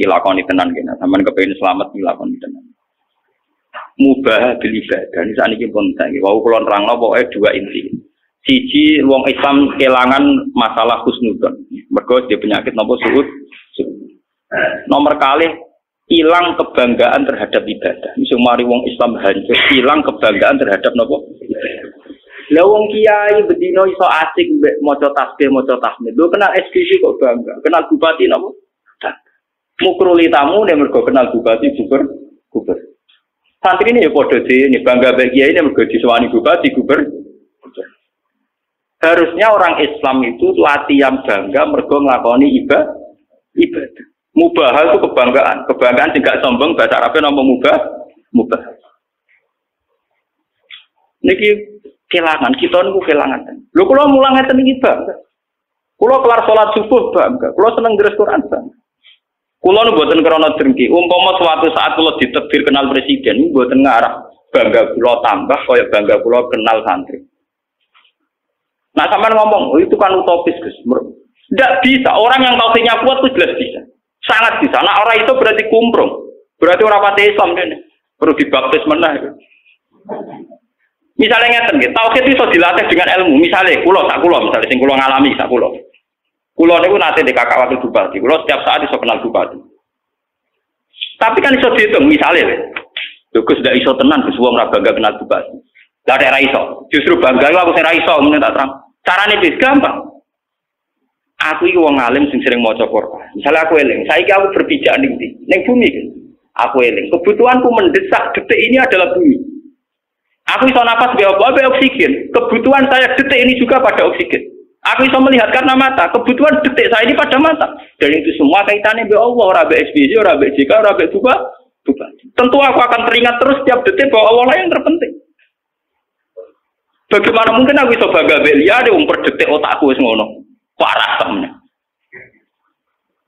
dilakoni tenan kene. Sampeyan kepengin selamat dilakoni tenan. Mubah bil ibadah. Ini sakniki pun tak. Wau kula nerangno pokoke dua inti. Siji wong Islam kelangan masalah husnudzon. Mergo dia penyakit napa suud. Nomor kali hilang kebanggaan terhadap ibadah. Misal mari wong Islam hancur, hilang kebanggaan terhadap napa? Lah wong kiai bedino iso asik mbek maca tasbih, maca tahmid. Lho kenal SPC kok bangga. Kenal bupati napa? Mukruli tamu nek mergo kenal bupati guber. Santri ini ya padha dene bangga mbek kiai nek mergo disewani bupati guber. Harusnya orang Islam itu latihan bangga mergo nglakoni ibadah. Mubah itu kebanggaan. Kebanggaan tidak sombong, bahasa Arabnya nama mubah. Niki kelangan, kita niku kelangan. Lho kula mulang ngeten iki bangga. Kula kelar salat subuh bangga. Kula seneng deres Quran bangga. Kula nu mboten krana drengki. Umpama suatu saat kula ditakdir kenal presiden, mboten ngarah bangga kula tambah kaya bangga kula kenal santri. Nah, sampean ngomong, oh, itu kan utopis, Gus. Tidak bisa. Orang yang tauhidnya kuat itu jelas bisa. Sangat bisa. Nah, orang itu berarti kumprung. Berarti orang pati Islam ini. Perlu dibaptis mana? Misalnya ngeten nggih, tauhid itu dilatih dengan ilmu. Misalnya misalnya sing kula ngalami sak kula. Kula niku nate di kakak wakil bupati. Kula setiap saat iso kenal bupati. Tapi kan iso dihitung misalnya. Lho Gus ndak iso tenan Gus wong ora bangga kenal bupati. Lah nek ra iso, justru bangga aku sing ra iso ngene tak terang. Carane wis gampang. Aku iki wong alim sing sering maca Quran. Misalnya aku eling, saiki aku berpijak ning ndi? Ning bumi. Aku eling, kebutuhanku mendesak detik ini adalah bumi. Aku iso napas be oksigen. Kebutuhan saya detik ini juga pada oksigen. Aku iso melihat karena mata. Kebutuhan detik saya ini pada mata. Dan itu semua kaitannya be Allah, ora be SBY, ora be JK, ora be bupati. Tentu aku akan teringat terus setiap detik bahwa Allah yang terpenting. Bagaimana mungkin aku iso bangga be liya wong per detik otakku wis ngono. Parah temen.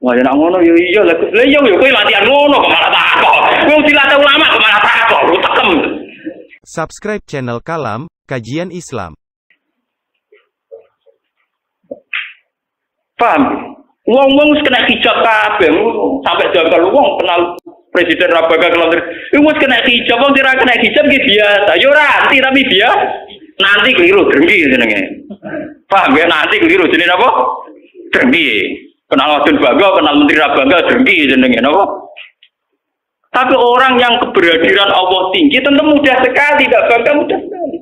Wah, nek ngono yo iya lha yo kowe latihan ngono kok malah takok. Kowe dilatih ulama kok malah takok, lu tekem. Subscribe channel Kalam, Kajian Islam. Paham? Wong-wong wis kena hijab kabeh, sampai jangkal wong kenal Presiden Rabaga Kelantar. Wis kena hijab, wong ora kena hijab ki biasa. Yo ora anti tapi biasa. Nanti keliru drengki jenenge. Paham ya nanti keliru jenenge apa? Drengki. Kenal Wadon Bangga, kenal Menteri Rabangga drengki jenenge napa? Tapi orang yang keberhadiran Allah tinggi tentu mudah sekali, tidak bangga mudah sekali.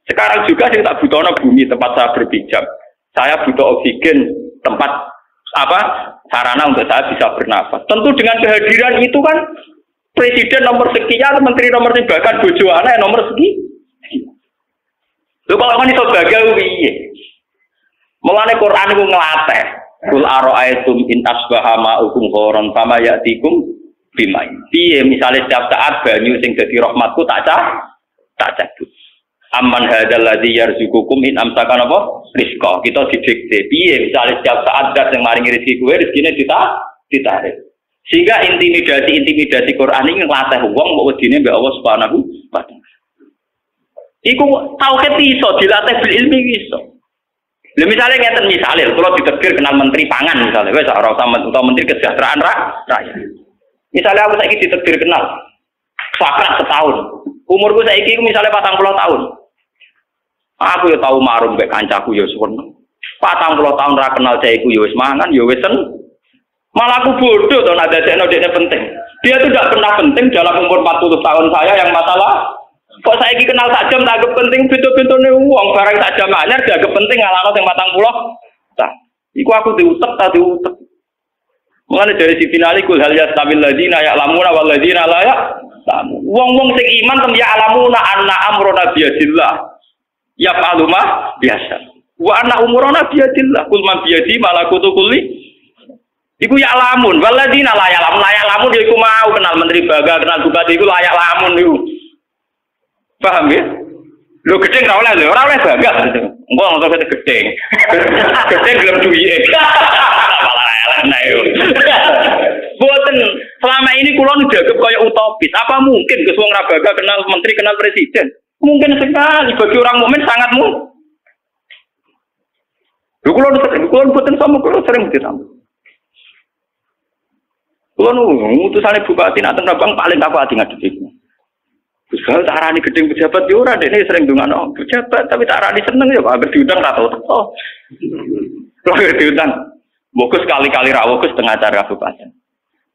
Sekarang juga saya tak butuh bumi tempat saya berpijak. Saya butuh oksigen, tempat sarana untuk saya bisa bernafas. Tentu dengan kehadiran itu kan presiden nomor sekian, menteri nomor sekian, bahkan bojo anak nomor sekian. Lho kalau kan iso bangga piye? Mulane Quran iku nglatih. Kul ara'aitum in asbaha ma'ukum ghoran fama ya'tikum bimain. Piye misale setiap saat banyu sing dadi rahmatku tak cabut. Amman hadzal ladzi yarzuqukum in amsaka apa? Rizqa. Kita didikte. Piye misale setiap saat dat sing maringi rezeki kowe rezekine ditarik. Sehingga intimidasi Quran ini nglatih wong mbok wedine mbek Allah Subhanahu wa taala. Iku tauhid iso dilatih bil ilmi iso. Lha misale ngeten kalau ditegir kenal menteri pangan misalnya wis ora usah menteri kesejahteraan rakyat. Misalnya aku saiki ditegir kenal sakrat setahun. Umurku saiki misalnya 40 tahun. Aku ya tahu marum mbek kancaku ya suwen. 40 tahun ra kenal caiku ya wis mangan ya wis malah aku bodoh to nek dadekno dekne penting. Dia tuh tidak pernah penting dalam umur 40 tahun saya yang masalah. Kok saiki kenal sak jam tak penting pintu-pintune wong barang sak jam anyar dianggap penting ngalano sing 40. Nah, iku aku diutek. Mulane dari Siti Ali kul hal yastabil ladzina ya'lamuna wal ladzina la ya'lamun. Wong-wong sing iman tem ya'lamuna anna amruna biyadillah. Ya paluma biasa. Wa anna umuruna biyadillah. Kul man biyadi malakutu kulli. Iku ya'lamun wal ladzina la ya'lamun. La ya'lamun ya iku mau kenal menteri baga, kenal bupati iku layak lamun niku. Paham ya? Lo gedeng ora oleh bangga. Engko ngono kate gedeng. Gedeng gelem duwike. Malah elek yo. Boten selama ini kula dianggap kaya utopis. Apa mungkin Gus wong Rabaga kenal menteri, kenal presiden? Mungkin sekali bagi orang mukmin sangat mungkin. Lho kula boten sama kula sering ditambah. Kulo nu utusane bupati nak teng Rembang paling kapati ngadepi. Terus kalau tak arani gedeng pejabat yo ora dene sering ndongano pejabat tapi tak arani seneng ya Pak diundang ra tau teko. Kalau diundang fokus kali-kali ra fokus tengah acara kabupaten.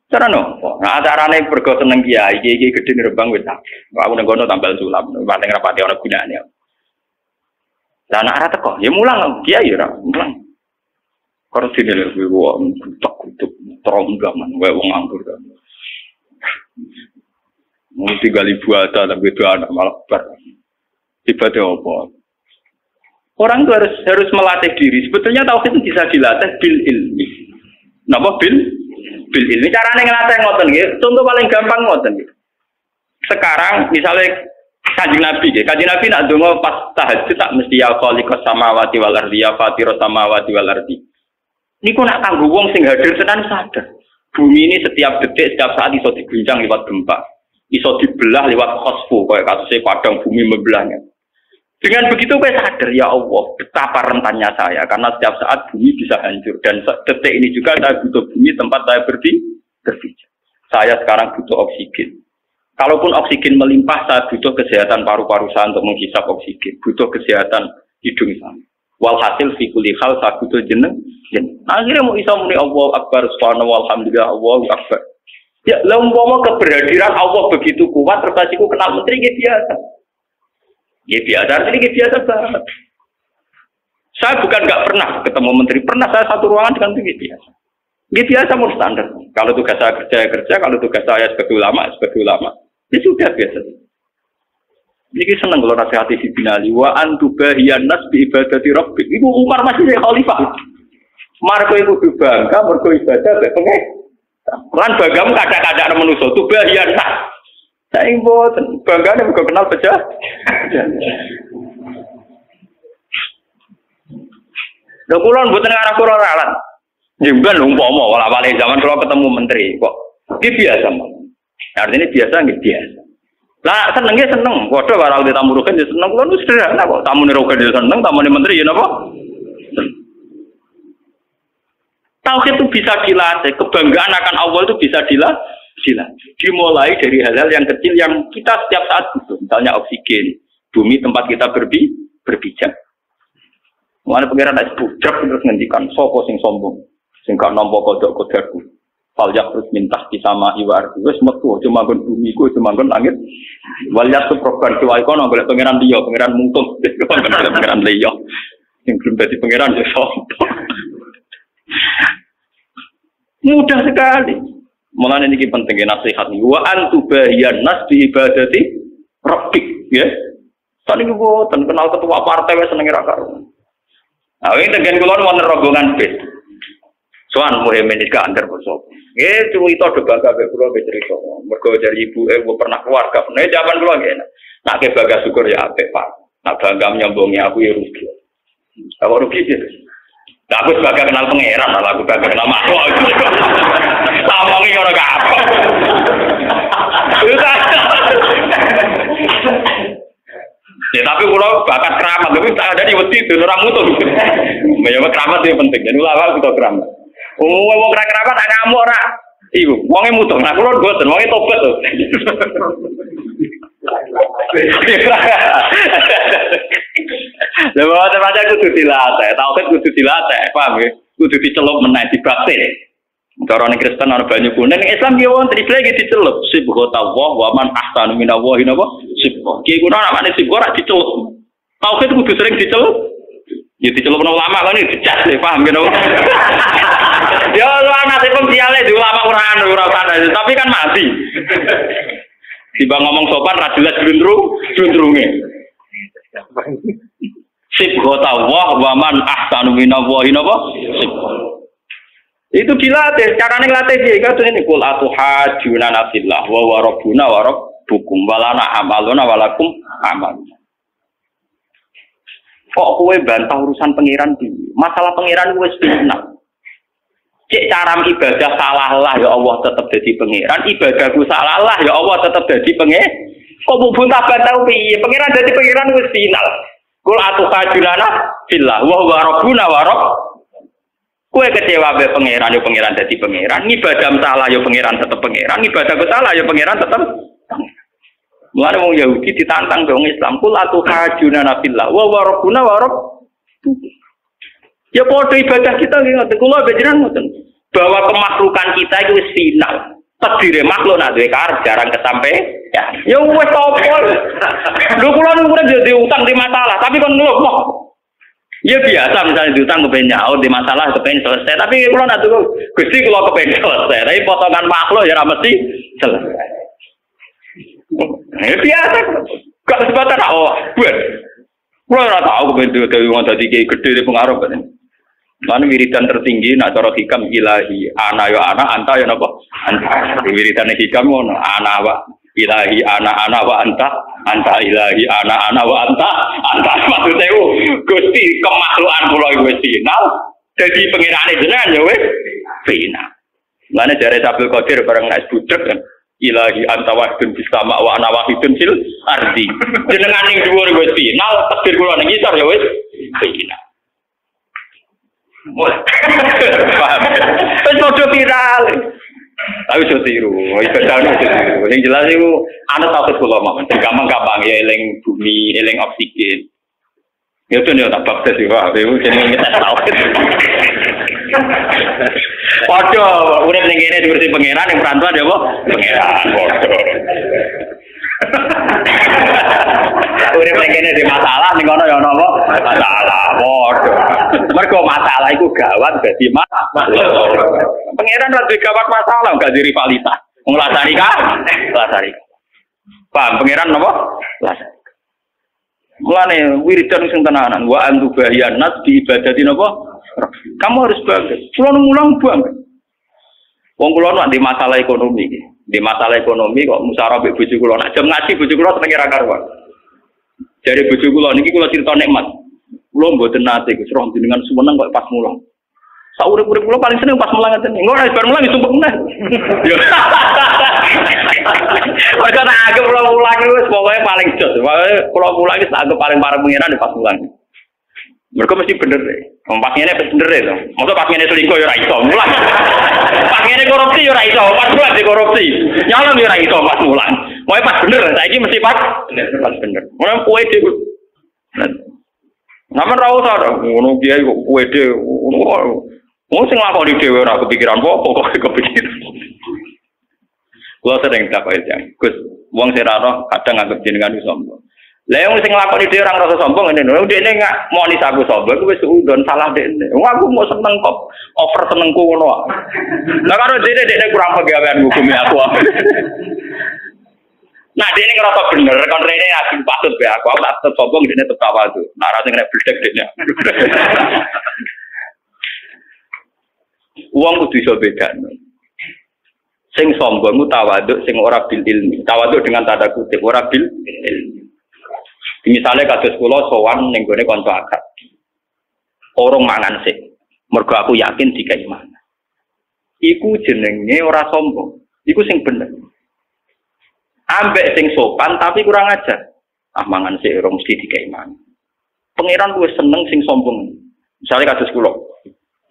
Cara no, nah acarane pergo seneng kiai iki gedeng Rembang wis tak. Aku nang kono tambal sulap paling rapati ana gunane. Lah nek ora teko ya mulang kiai ora mulang. Karo dene kuwi wong kutuk tronggaman wae wong anggur kan. Mesti gali buata tapi itu anak malah ber. Tiba-tiba apa? Orang itu harus melatih diri. Sebetulnya tauhid itu bisa dilatih bil ilmi. Napa bil ilmi? Carane ngelatih ngoten nggih. Contoh paling gampang ngoten nggih. Sekarang misalnya Kanjeng Nabi nggih. Kanjeng Nabi nak donga pas tahajud tak mesti ya khaliqas samawati wal ardi ya fatiros samawati wal ardi. Niku nak kanggo wong sing hadir tenan sadar. Bumi ini setiap detik, setiap saat iso diguncang lewat gempa. Iso dibelah lewat khosfu, kayak kasusnya padang bumi membelahnya. Dengan begitu saya sadar, ya Allah, betapa rentannya saya. Karena setiap saat bumi bisa hancur. Dan detik ini juga saya butuh bumi tempat saya berpijak. Saya sekarang butuh oksigen. Kalaupun oksigen melimpah, saya butuh kesehatan paru-paru saya untuk menghisap oksigen. Butuh kesehatan hidung saya. Walhasil fi kulli hal saya butuh jeneng. Akhirnya mau isa muni Allah Akbar, subhanallah, walhamdulillah, Allahu Akbar. Ya, umpama keberhadiran Allah begitu kuat, terus aku kenal menteri gitu biasa. Ya biasa, artinya biasa banget. Saya bukan nggak pernah ketemu menteri, pernah saya satu ruangan dengan menteri biasa. Dia biasa mau standar. Kalau tugas saya kerja, kalau tugas saya sebagai ulama. Ya sudah biasa. Ini seneng kalau nasihati si binali. Wa antubahiyan nas bi ibadati rabbik. Ibu Umar masih jadi khalifah. Marco itu bangga, mergo ibadah pengen. Lan bagamu kadang-kadang manusia tuh bahian tak. Saya ingin bangga nih mergo kenal pecah. Lho kula mboten ngarep kula ralat. Jemban umpama wala-wale zaman kula ketemu menteri kok. Iki biasa, Mas. Artinya biasa nggih biasa. Lah senenge seneng, padha karo tamu rugen ya seneng kula wis sederhana kok. Tamune rugen ya seneng, tamune menteri ya napa? Tauhid itu bisa dilatih, kebanggaan akan Allah itu bisa dilatih. Dimulai dari hal-hal yang kecil yang kita setiap saat butuh. Misalnya oksigen, bumi tempat kita berpijak. Mulane pengiran nek budrek terus ngendikan sapa sing sombong, sing gak nampa kodok kodarku. Faljak terus minta di sama iwar. Wis metu cuma nggon bumi ku cuma nggon langit. Walyat suproban kiwa ikono golek pengiran liya, pengiran mungtung, pengiran liya. Sing belum dadi pengiran ya sombong. Mudah sekali. Mulane niki penting nasihat niku wa antubahiyan nas bi ibadati rabbik ya. Saniki boten kenal ketua partai wis senenge ra karo. Nah, ini dengan kula wonten rombongan bis. Soan muhimin iki antar bosok. Nggih cerita do bangga mek kula nggih cerita. Mergo dari ibuke pernah keluarga. Nek jaman kula nggih. Nak ke bangga syukur ya apik, Pak. Nak bangga nyombongi aku ya rugi. Kalau rugi sih. Aku sebagai kenal pangeran, malah aku sebagai kenal makhluk. Tamongi orang apa? Ya tapi kalau bakat keramat, tapi tak ada di wedi itu orang mutu. Memang keramat itu penting. Jadi ulama kita keramat. Mau keramat tak ngamuk rak. Ibu, wongnya mutu. Nah kalau boten, wongnya tobat tuh. Lha wae macam kudu dilatih, tauhid kudu dilatih, paham ya? Kudu dicelup meneh dibakti. Cara ning Kristen ana banyu kuning, ning Islam ki wonten iki lagi dicelup. Subhanallah wa man ahsanu minallahi napa? Sibuk. Ki kuwi ana makne sibuk ora dicelup. Tauhid kudu sering dicelup. Ya dicelup ulama kan dicas, paham ya? Ya ana sing siale di ulama ora ana, tapi kan mati. Tiba ngomong sopan ra jelas glundrunge. Sibghatullah wa man ahsanu minallahi napa? Itu dilatih, carane nglatih piye? Katene kul atuhajuna nasillah wa rabbuna wa rabbukum walana amaluna walakum amal. Kok kowe bantah urusan pangeran piye? Masalah pangeran wis benar. Cek cara ibadah salah lah ya Allah tetap jadi pangeran, ibadahku salah lah ya Allah tetap jadi pangeran. Kok mbok bantah piye? Pangeran jadi pangeran wis final. Kul atuhajuna fillah wa huwa rabbuna wa rabb. Kowe kecewa be pangeran yo pangeran dadi pangeran, ngibadah salah yo pangeran tetep pangeran, ngibadah salah yo pangeran tetep. Mulane wong Yahudi ditantang wong Islam, kul atuhajuna nabillah wa rabbuna wa rabb. Ya padha ibadah kita nggih ngoten. Kula bejeran ngoten. Bahwa kemakhlukan kita itu wis final. Takdire makhluk nak duwe karep jarang kesampe. Ya wis apa. Lho kula niku urip jadi utang di masalah, tapi kon ngeluh. Ya biasa misalnya diutang kepengen nyaur di masalah kepengen selesai, tapi kalau nak tuh Gusti kalau kepengen selesai, tapi potongan makhluk ya mesti selesai. Ya biasa, gak kesempatan buat. Kalau nggak tahu kepengen dari uang tadi gede di pengaruh kan. Mana wiridan tertinggi nak cara hikam ilahi, ana yo ana, anta yo napa? Anta. Wiridan hikam ngono, ana wa ilahi ana wa anta ilahi ana wa anta maksudnya Gusti kemakhlukan kula iku wis final dadi pengirane jenengan ya wis final. Lane jare Abdul Qadir bareng nek budhek kan ilahi anta wahdun bis sama wa ana wahidun fil ardi. Jenengan ning dhuwur wis final, takdir kula ning ngisor ya wis final. Paham. Wis padha viral. Tapi so tiru, ibadah itu tiru. Yang jelas itu, anak takut kalau mau, gampang-gampang ya, eling bumi, eling oksigen. Itu nih tak bakal sih, wah, itu jenis kita tahu. Waduh, udah begini dibersih pangeran, yang perantauan dia boh, pangeran, waduh. Udah begini di masalah, nih kono ya nopo masalah, waduh. Mereka masalah itu gawat, jadi pangeran lebih gawat masalah, enggak di rivalitas. Ngelasari kah? Lasari. Paham pangeran nopo? Lasari. Mulane wiridan sing tenanan, wa antu bahyanat di ibadati nopo? Kamu harus bangga. Kulo ngulang bangga. Wong kulo nak di masalah ekonomi iki. Di masalah ekonomi kok musyawarah mbek bojo kulo. Nak jam ngaji bojo kulo senenge ra karuan. Jare bojo kulo niki kulo crito nikmat. Kulo mboten nate Gus roh jenengan sumeneng kok pas mulang. Saurip-urip kulo paling seneng pas mulang ngeten. Engko nek bar mulang disumpek meneh. Yo. Wis ana agem kulo mulang wis pokoke paling jos. Pokoke kulo mulang wis anggap paling parah pengiran di pas mulang. Mereka mesti bener deh. Pas ngene bener deh to. Mosok pas ngene selingkuh yo ora iso mulang. Pas ngene korupsi yo ora iso, pas mulang dikorupsi. Nyalon yo ora iso pas mulang. Pokoke pas bener, saiki mesti pas bener. Ora kowe dhewe. Namun ra usah ngono kiai kok kowe dhewe. Wong sing nglakoni dhewe ora kepikiran apa kok kepikiran. Kulo sering takok iki. Gus, wong sing ra roh kadang anggap jenengan iso sombong. Lah wong sing nglakoni dhewe ora rasa sombong ngene lho. Dekne gak moni aku sombong wis udon salah dekne. Wong aku mau seneng kok over senengku ngono. Lah karo dekne kurang pegawean hukum aku. Nah, dia ini ngerasa bener, kontrene aku patut be aku tak sombong dia tetep tawadhu. Nah, rasa ngene bledek dia. Wong kudu iso bedakno. Sing sombong ku tawadhu, sing ora bil ilmi. Tawadhu dengan tanda kutip ora bil ilmi. Misale kados kula sowan ning gone kanca akad. Orang mangan sik. Mergo aku yakin dikai mangan. Iku jenenge ora sombong. Iku sing bener. Ambek sing sopan tapi kurang ajar. Mangan sik ora mesti dikai mangan. Pangeran kuwi seneng sing sombong. Misale kados kula.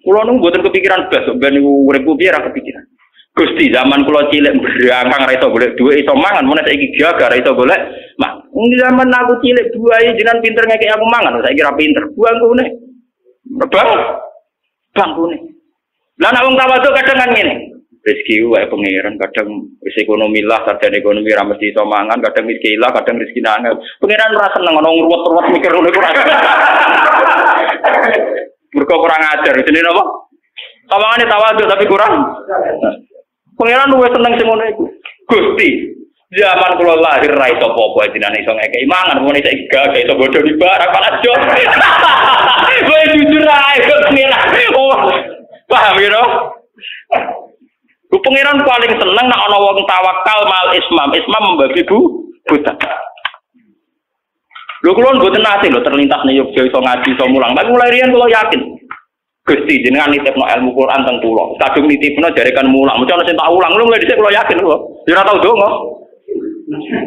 Kula nu mboten kepikiran blas ben niku uripku piye ra kepikiran. Gusti zaman kula cilik berangkang ra iso golek dhuwit iso mangan, mun saiki gagal ra iso golek. Mak, zaman aku cilik buahe jenengan pinter ngekek aku mangan, saiki ra pinter. Buangkune. Bangkune. Lah nek wong tawadhu kadang kan ngene. Rezeki wae pangeran kadang wis ekonomi lah, sarjana ekonomi ra mesti iso mangan, kadang miskin lah, kadang rezeki nangel. Pangeran ora seneng ana ngruwet-ruwet mikir ngono iku ora. Mergo kurang ajar, jenenge apa? Tawangane tawadhu tapi kurang. Pangeran luwih seneng sing ngono iku. Gusti, zaman kula lahir ra iso apa-apa jenengan iso ngekeki mangan, mun iso gak iso bodho di barak malah jo. Kowe jujur ae kok pangeran. Oh, paham ya, no? Ku pangeran paling seneng nek ana wong tawakal mal ismam. Ismam membagi buta. Lho kula mboten nate lho terlintas ning Yogya iso ngaji iso mulang. Tapi mulai riyen kula yakin. Gusti jenengan nitipno ilmu Quran teng kula. Kadung nitipno jarekan mulang. Mesti ana sing tak ulang. Lho mulai dhisik kula yakin kula. Ya ora tau donga.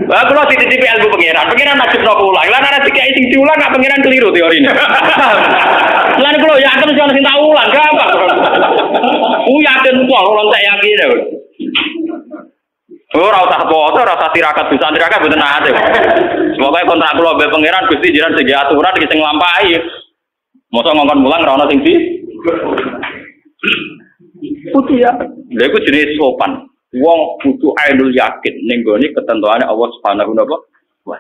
Lah kula dititipi ilmu pangeran. Pangeran najibno ulang. Lah nek dikai sing diulang gak pangeran keliru teorine. Lan kula yakin mesti ana sing tak ulang. Gampang. yakin pol, lontek yakin ya. Ora usah foto, ora usah tirakat bisa tirakat mboten nate. Semoga kontrak kula mbek pangeran Gusti jiran sing aturan iki sing nglampahi. Mosok ngongkon mulang ora ono sing di. Putih ya. Lha iku jenis sopan. Wong kudu ainul yakin ning gone ketentuane Allah Subhanahu wa taala.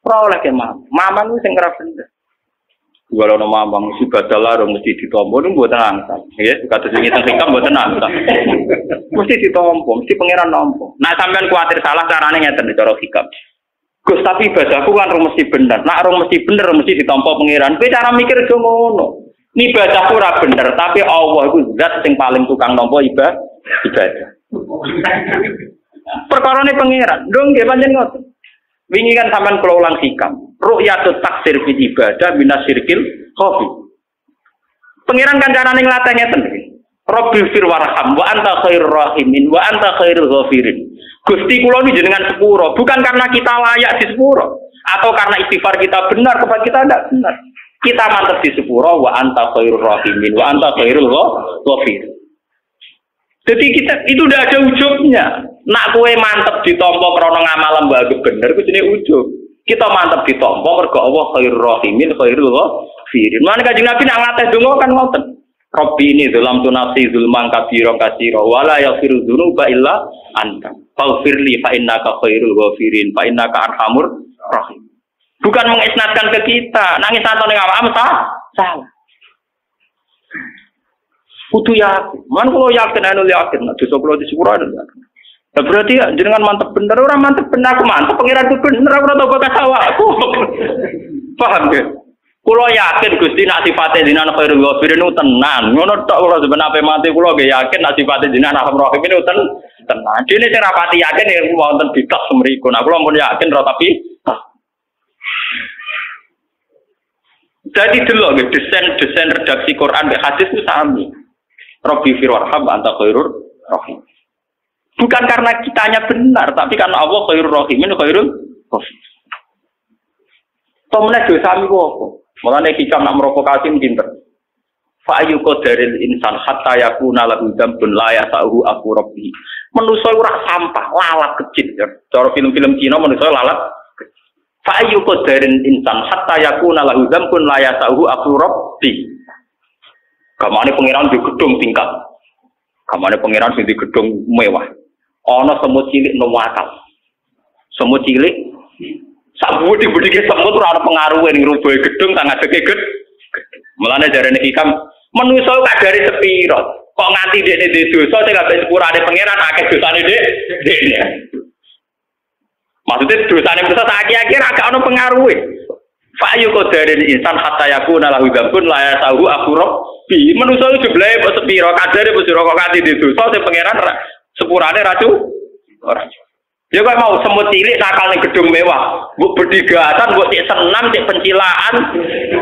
Ora oleh kemam. Maman ku sing ora bener. Kalau nama bang si badalah mesti ditompo itu buat nangsa, ya. Kata sing ngitang hikam buat nangsa, mesti ditompo, mesti pangeran nompo. Nah sampean kuatir salah carane ngeten cara hikam. Gus tapi ibadahku kan mesti bener. Nak mesti bener mesti ditompo pangeran. Kowe cara mikir yo ngono. Ini ibadahku ora bener, tapi Allah iku zat sing paling tukang nompo ibadah. Perkarane pangeran. Ndung nggih pancen ngoten. Wingi kan sampean kula ulang hikam. Ru'yatut taksir fi ibadah minasyirkil khafi. Pangeran kan carane nglatih ngeten iki. Rabbil fir warham wa anta khairur rahimin wa anta khairul ghafirin. Gusti kula niki jenengan sepuro, bukan karena kita layak di sepuro atau karena istighfar kita benar kepada kita tidak benar. Kita mantap di sepuro wa anta khairur rahimin wa anta khairul ghafirin. Jadi kita itu udah ada ujubnya. Nak kue mantep ditompo krana ngamal lembaga bener ku jenenge ujub. Kita mantep ditompo mergo Allah khairur rahimin khairul ghafirin. Mane Kanjeng Nabi nak nglatih donga kan ngoten. Rabbi ini dalam tunasi zulman kabira kasira wala yaghfiru dzunuba illa anta. Faghfirli fa innaka khairul ghafirin fa innaka arhamur rahim. Bukan mengisnadkan ke kita, nangis atau ning awakmu salah. Kudu yakin. Man kalau yakin anu yakin, dosa kula disepuro anu yakin. Nah, berarti ya jenengan mantep bener, ora mantep bener aku mantep pangeran ku bener ora tau bakas awakku. Paham ya? Kula yakin Gusti nak sifate jenengan khairul ghafirin tenan. Ngono tok kula sebenarnya ape mati kula nggih yakin nak sifate jenengan arhamur rahim tenan. Dene sing rapati yakin ya wonten bitak semriku. Nah kula pun yakin ora tapi jadi delok nggih desain redaksi Quran mek hadis itu sami. Rabbi fir warham anta khairur rahim. Bukan karena kitanya benar, tapi karena Allah khairur rahimin khairul ghafir. Tomne dosa mi kok. Mulane hikam nak merokokasi pinter. Fa ayu qadaril insan hatta yakuna lahu dzambun la yasahu aku rabbi. Manusa ora sampah, lalat kecil. Cara film-film Cina manusa lalat. Fa ayu qadaril insan hatta yakuna lahu dzambun la yasahu aku rabbi. Kamane pangeran di gedung tingkat. Kamane pangeran di gedung mewah. Ana semut cilik nuwakal. Semut cilik sak budi-budike semut ora ana pengaruhe ning rubuhe gedung tang ngadeke gedung. Mulane jarene hikam manusa kadare sepira. Kok nganti dekne di dosa sing gak sepurane pangeran akeh dosane dekne. Maksudnya dosane dosa saiki-iki ora gak ana pengaruhe. Fa ayu qadarin insan hatta yakuna lahu dzambun la yasahu akhurab bi manusa jumlahe kok sepira kadare wis kok kanthi dosa sing pangeran sepurane racu ora. Ya kok mau semut cilik nakal ning gedung mewah, mbok berdigatan, mbok cek senam, cek pencilaan,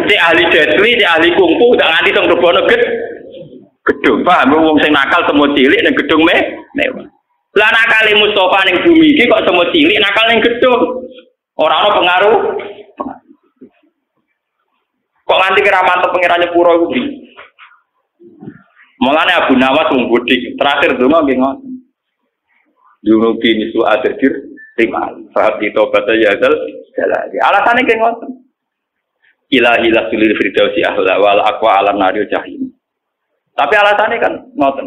cek ahli detri, cek ahli kungfu, tak nganti teng rebono gedung. Paham wong sing nakal semut cilik ning gedung mewah. Lah nakale Mustofa ning bumi iki kok semut cilik nakal ning gedung. Ora ana pengaruh. Kok nganti kira mantep pangerane pura iku piye? Mulane Abu Nawas wong bodhi, terakhir donga nggih ngoten. Yunubi nisu adir rimal. Fahab ditobata yazal jalali. Alasane nggih ngoten. Ilahi lasulil firdausi ahla wal aqwa alam nari jahim. Tapi alasannya kan ngoten.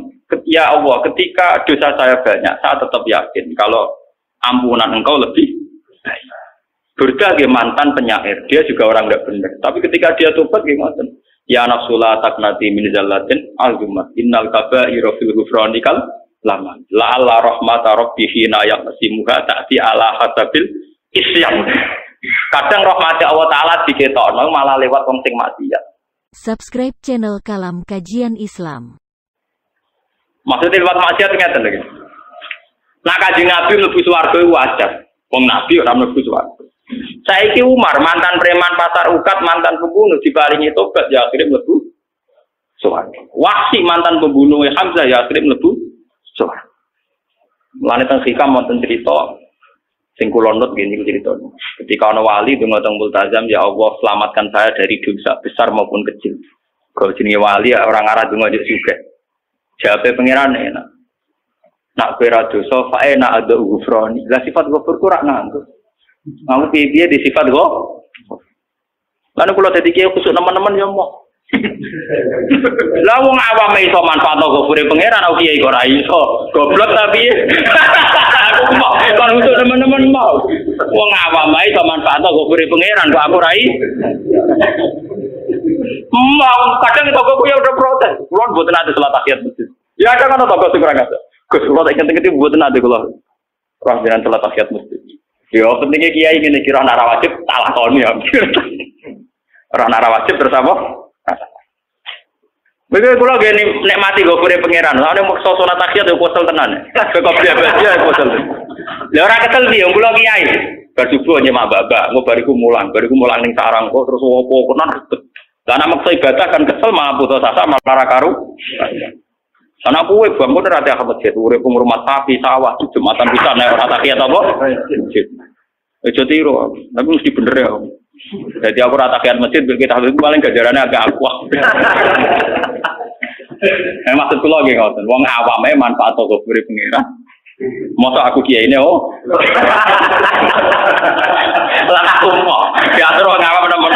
Ya Allah, ketika dosa saya banyak, saya tetap yakin kalau ampunan engkau lebih baik. Burda dia mantan penyair, dia juga orang tidak benar. Tapi ketika dia tobat, dia ngoten. Ya nafsula taknati min zallatin azumat. Innal kaba'ira fil ghufranikal lama. La'alla rahmata rabbihi na yaqsimuha ta'ti ala hasabil isyan. Kadang rahmat Allah Ta'ala diketokno malah lewat wong sing maksiat. Subscribe channel Kalam Kajian Islam. Maksudnya lewat maksiat ngeten lho. Nah Kanjeng Nabi mlebu swarga wajar. Wong Nabi ora mlebu swarga. Saiki Umar mantan preman pasar ukat, mantan pembunuh diparingi tobat ya akhirnya mlebu swarga. Wahsi mantan pembunuh Hamzah ya akhirnya mlebu swarga. Mulane teng hikam wonten crita sing kula nut ngene iki crita. Ketika ana wali donga teng multazam, ya Allah selamatkan saya dari dosa besar maupun kecil. Kalau jenenge wali orang arah donga yo sugih. Jawabe pangeran enak. Nak kowe ra dosa fa enak ada ghufrani. Lah sifat ghafur ku rak nganggo. Kamu piye di sifat ghafur. Lan kula dadi kiye kusuk teman-teman yo moh. Lah wong awam iso manfaatno ghafure pangeran aku kiye kok ra iso. Goblok ta piye? Aku mau kon kusuk teman-teman mau. Wong awam ae iso manfaatno ghafure pangeran kok aku ra iso. Mau kadang toko ya udah protes. Kulo mboten ate salat tahiyat masjid. Ya ada kan toko sing ora ngate. Gus kulo tak kenteng-kenteng mboten ate kulo. Ora jenengan salat tahiyat masjid. Ya pentingnya kiai ngene kira ana wajib salah kon ya. Ora ana wajib terus apa? Begitu kulo gene nek mati go pure pangeran. Nek mokso salat tahiyat yo kosel tenan. Kok biasa ya kosel. Lah ora kesel piye kulo kiai. Bar subuh nyemak babak, engko bariku mulang ning sarang kok terus opo konan ribet. Karena maksa ibadah kan kesel malah putus asa malah karu. Karena kowe bangun ora ate masjid, urip ngurmat sapi, sawah, jumatan pisan nek ora tahiyat apa? Masjid. Aja tiru, tapi mesti bener ya. Jadi aku ora tahiyat masjid kita paling gajarane agak akuah. Maksud kula nggih ngoten, wong awame manfaat kok urip pengira. Masa aku kiai ini oh. Lah aku mau diatur wong awam temen.